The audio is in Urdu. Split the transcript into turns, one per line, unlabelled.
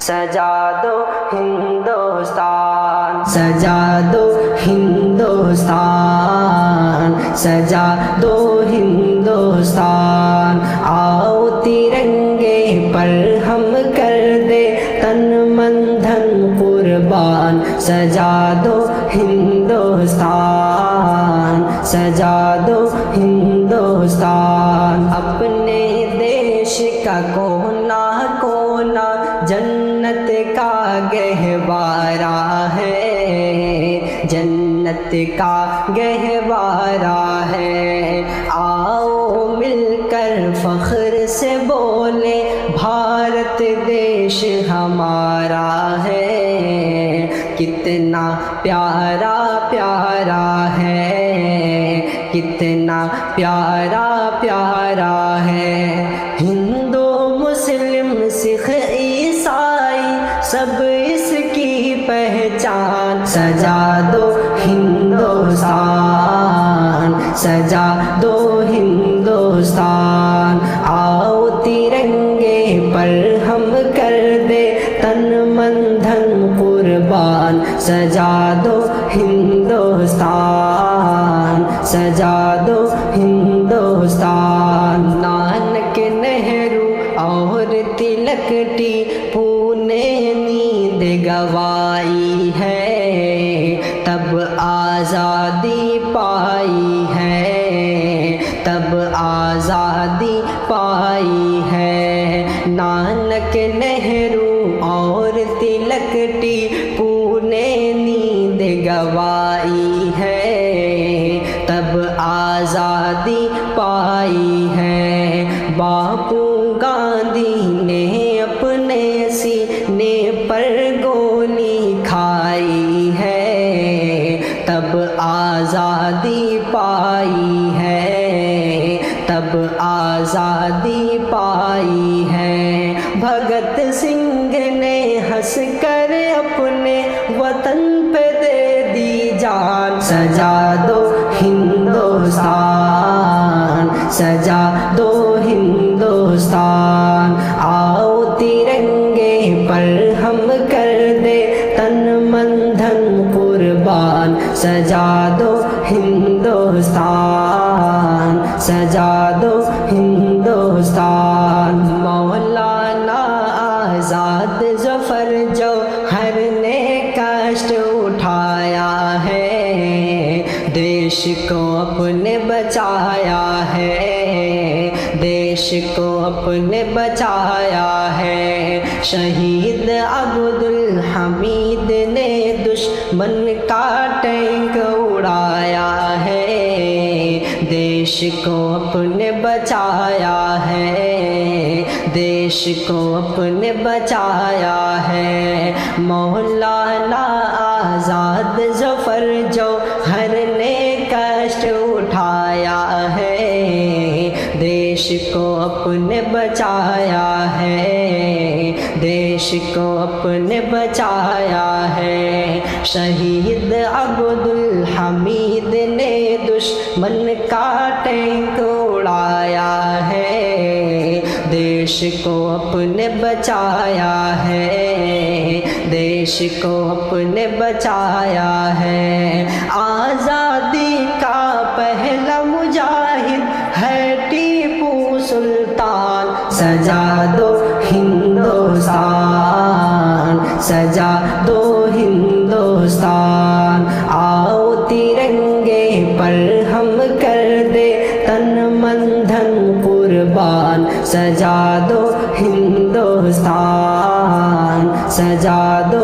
سجا دو ہندوستان، سجا دو ہندوستان، سجا دو ہندوستان، آؤ ترنگے پر ہم کر دے تن من دھن قربان، سجا دو ہندوستان، سجا دو ہندوستان، اپنے دیش کا کونا کونا جنت کا گہوارہ ہے، جنت کا گہوارہ ہے، آؤ مل کر فخر سے بولے بھارت دیش ہمارا ہے، کتنا پیارا پیارا ہے، کتنا پیارا پیارا ہے، ہندو مسلم سکھ عیسائی سب اس کی پہچان، سجا دو ہندوستان، سجا دو ہندوستان، آؤ ترنگے پر ہم کر دے تن من دھن قربان، سجا دو ہندوستان، سجا دو ہندوستان، نانک نہرو اور تلک ٹیپو نے نیند گوائی ہے، تب آزادی پائی ہے، تب آزادی پائی ہے، نانک نہرو اور تلک ٹیپو نے نیند گوائی ہے، تب آزادی پائی ہے، باپو گاندھی نے اپنے سینے پر گولی کھائی ہے، تب آزادی پائی ہے، تب آزادی پائی ہے، بھگت سنگھ نے ہنس کر اپنے وطن پہ دے دی جان، سجا دو ہندوستان، سجا دو ہندوستان، آؤ ترنگے پر ہم کر دے تن من دھن قربان، سجا دو ہندوستان، سجا دو ہندوستان، مولانا آزاد ظفر جوہر نے کشٹ اٹھایا ہے، دیش کو اپنے بچایا ہے، دیش کو اپنے بچایا ہے، شہید عبدالحمید نے دشمن کا ٹینک اڑایا ہے، دیش کو اپنے بچایا ہے، دیش کو اپنے بچایا ہے، مولانا آزاد ظفر جوہر نے کشٹ اٹھایا ہے، دیش کو اپنے بچایا ہے، دیش کو اپنے بچایا ہے، شہید عبدالحمید نے دشمن کا ٹینک اڑایا ہے، دیش کو اپنے بچایا ہے، دیش کو اپنے بچایا ہے، آزادی کا پہلا مجاہد ہے ٹیپو سلطان، سجا دو ہندوستان، سجا دو ہندوستان، آؤ ترنگے پر ہم کر دے تن من دھن قربان، سجا دو ہندوستان، سجا دو